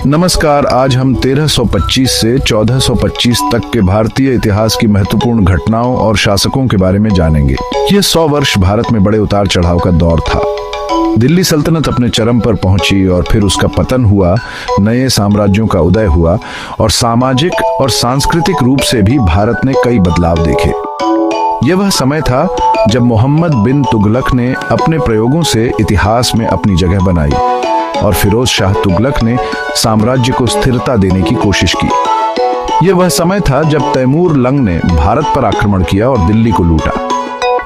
नमस्कार। आज हम 1325 से 1425 तक के भारतीय इतिहास की महत्वपूर्ण घटनाओं और शासकों के बारे में जानेंगे। यह 100 वर्ष भारत में बड़े उतार चढ़ाव का दौर था। दिल्ली सल्तनत अपने चरम पर पहुंची और फिर उसका पतन हुआ, नए साम्राज्यों का उदय हुआ और सामाजिक और सांस्कृतिक रूप से भी भारत ने कई बदलाव देखे। यह वह समय था जब मोहम्मद बिन तुगलक ने अपने प्रयोगों से इतिहास में अपनी जगह बनाई और फिरोज शाह तुगलक ने साम्राज्य को स्थिरता देने की कोशिश की। यह वह समय था जब तैमूर लंग ने भारत पर आक्रमण किया और दिल्ली को लूटा।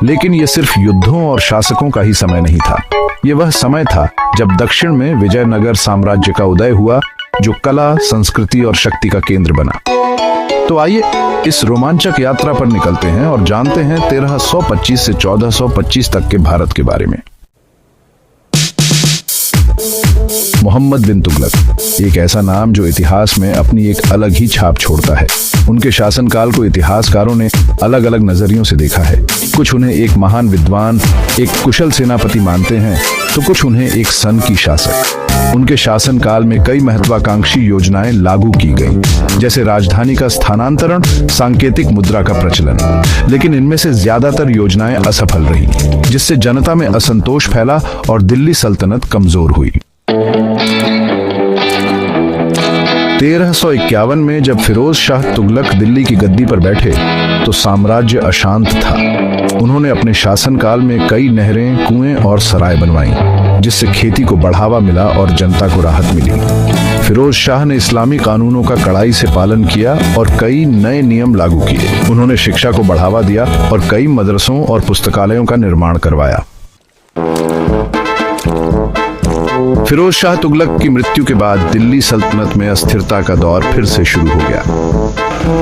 लेकिन यह सिर्फ युद्धों और शासकों का ही समय नहीं था। यह वह समय था जब दक्षिण में विजयनगर साम्राज्य का उदय हुआ, जो कला, संस्कृति और शक्ति का केंद्र बना। तो आइए इस रोमांचक यात्रा पर निकलते हैं और जानते हैं 1325 से 1425 तक के भारत के बारे में। मोहम्मद बिन तुगलक एक ऐसा नाम जो इतिहास में अपनी एक अलग ही छाप छोड़ता है। उनके शासनकाल को इतिहासकारों ने अलग अलग नजरियों से देखा है। कुछ उन्हें एक महान विद्वान, एक कुशल सेनापति मानते हैं, तो कुछ उन्हें एक सन की शासक। उनके शासनकाल में कई महत्वाकांक्षी योजनाएं लागू की गईं, जैसे राजधानी का स्थानांतरण, सांकेतिक मुद्रा का प्रचलन। लेकिन इनमें से ज्यादातर योजनाएं असफल रही, जिससे जनता में असंतोष फैला और दिल्ली सल्तनत कमजोर हुई। 1351 में जब फिरोज शाह तुगलक दिल्ली की गद्दी पर बैठे तो साम्राज्य अशांत था। उन्होंने अपने शासनकाल में कई नहरें, कुएं और सराय बनवाई, जिससे खेती को बढ़ावा मिला और जनता को राहत मिली। फिरोज शाह ने इस्लामी कानूनों का कड़ाई से पालन किया और कई नए नियम लागू किए। उन्होंने शिक्षा को बढ़ावा दिया और कई मदरसों और पुस्तकालयों का निर्माण करवाया। फिरोज शाह तुगलक की मृत्यु के बाद दिल्ली सल्तनत में अस्थिरता का दौर फिर से शुरू हो गया।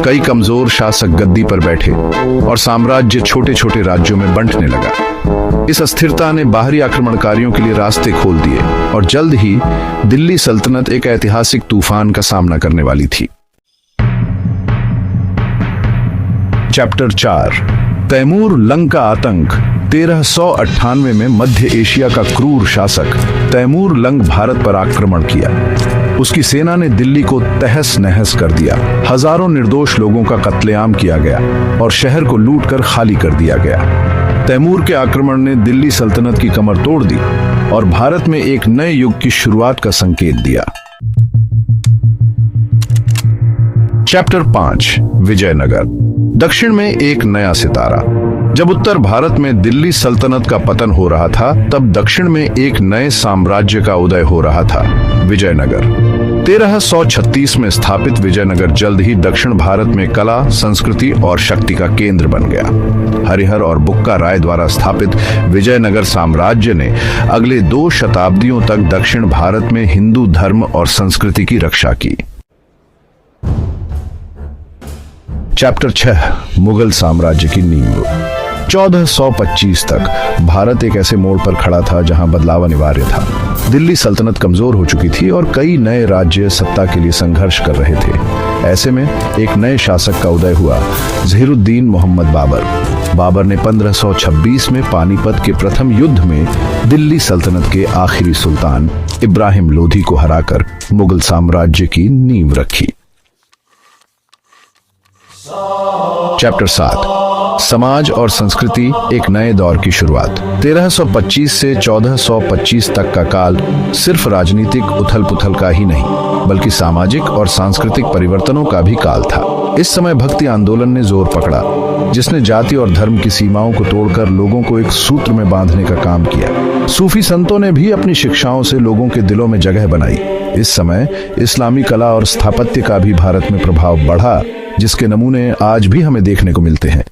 कई कमजोर शासक गद्दी पर बैठे और साम्राज्य छोटे छोटे राज्यों में बंटने लगा। इस अस्थिरता ने बाहरी आक्रमणकारियों के लिए रास्ते खोल दिए और जल्द ही दिल्ली सल्तनत एक ऐतिहासिक तूफान का सामना करने वाली थी। चैप्टर 4, तैमूर लंग का आतंक। 1398 में मध्य एशिया का क्रूर शासक तैमूर लंग भारत पर आक्रमण किया। उसकी सेना ने दिल्ली को तहस नहस कर दिया। हजारों निर्दोष लोगों का कत्लेआम किया गया और शहर को लूटकर खाली कर दिया गया। तैमूर के आक्रमण ने दिल्ली सल्तनत की कमर तोड़ दी और भारत में एक नए युग की शुरुआत का संकेत दिया। चैप्टर 5, विजयनगर। दक्षिण में एक नया सितारा। जब उत्तर भारत में दिल्ली सल्तनत का पतन हो रहा था, तब दक्षिण में एक नए साम्राज्य का उदय हो रहा था, विजयनगर। 1336 में स्थापित विजयनगर जल्द ही दक्षिण भारत में कला, संस्कृति और शक्ति का केंद्र बन गया। हरिहर और बुक्का राय द्वारा स्थापित विजयनगर साम्राज्य ने अगले 2 शताब्दियों तक दक्षिण भारत में हिंदू धर्म और संस्कृति की रक्षा की। चैप्टर 6, मुगल साम्राज्य की नींव। 1425 तक भारत एक ऐसे मोड़ पर खड़ा था जहां बदलाव अनिवार्य था। दिल्ली सल्तनत कमजोर हो चुकी थी और कई नए राज्य सत्ता के लिए संघर्ष कर रहे थे। ऐसे में एक नए शासक का उदय हुआ, ज़हीरुद्दीन मोहम्मद बाबर। बाबर ने 1526 में पानीपत के प्रथम युद्ध में दिल्ली सल्तनत के आखिरी सुल्तान इब्राहिम लोधी को हराकर मुगल साम्राज्य की नींव रखी। चैप्टर 7, समाज और संस्कृति, एक नए दौर की शुरुआत। 1325 से 1425 तक का काल सिर्फ राजनीतिक उथल पुथल का ही नहीं, बल्कि सामाजिक और सांस्कृतिक परिवर्तनों का भी काल था। इस समय भक्ति आंदोलन ने जोर पकड़ा, जिसने जाति और धर्म की सीमाओं को तोड़कर लोगों को एक सूत्र में बांधने का काम किया। सूफी संतों ने भी अपनी शिक्षाओं से लोगों के दिलों में जगह बनाई। इस समय इस्लामी कला और स्थापत्य का भी भारत में प्रभाव बढ़ा, जिसके नमूने आज भी हमें देखने को मिलते हैं।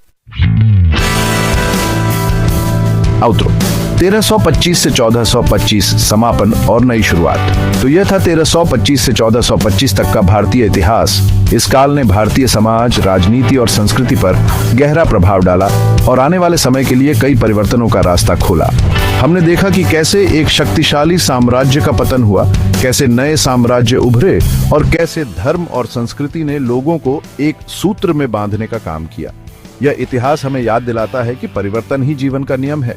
आउटरो। 1325 से 1425 समापन और नई शुरुआत। तो यह था 1325 से 1425 तक का भारतीय इतिहास। इस काल ने भारतीय समाज, राजनीति और संस्कृति पर गहरा प्रभाव डाला और आने वाले समय के लिए कई परिवर्तनों का रास्ता खोला। हमने देखा कि कैसे एक शक्तिशाली साम्राज्य का पतन हुआ, कैसे नए साम्राज्य उभरे और कैसे धर्म और संस्कृति ने लोगों को एक सूत्र में बांधने का काम किया। यह इतिहास हमें याद दिलाता है कि परिवर्तन ही जीवन का नियम है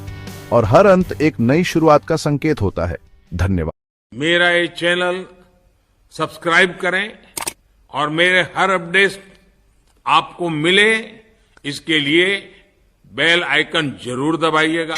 और हर अंत एक नई शुरुआत का संकेत होता है। धन्यवाद। मेरा ये चैनल सब्सक्राइब करें और मेरे हर अपडेट आपको मिले इसके लिए बेल आइकन जरूर दबाइएगा।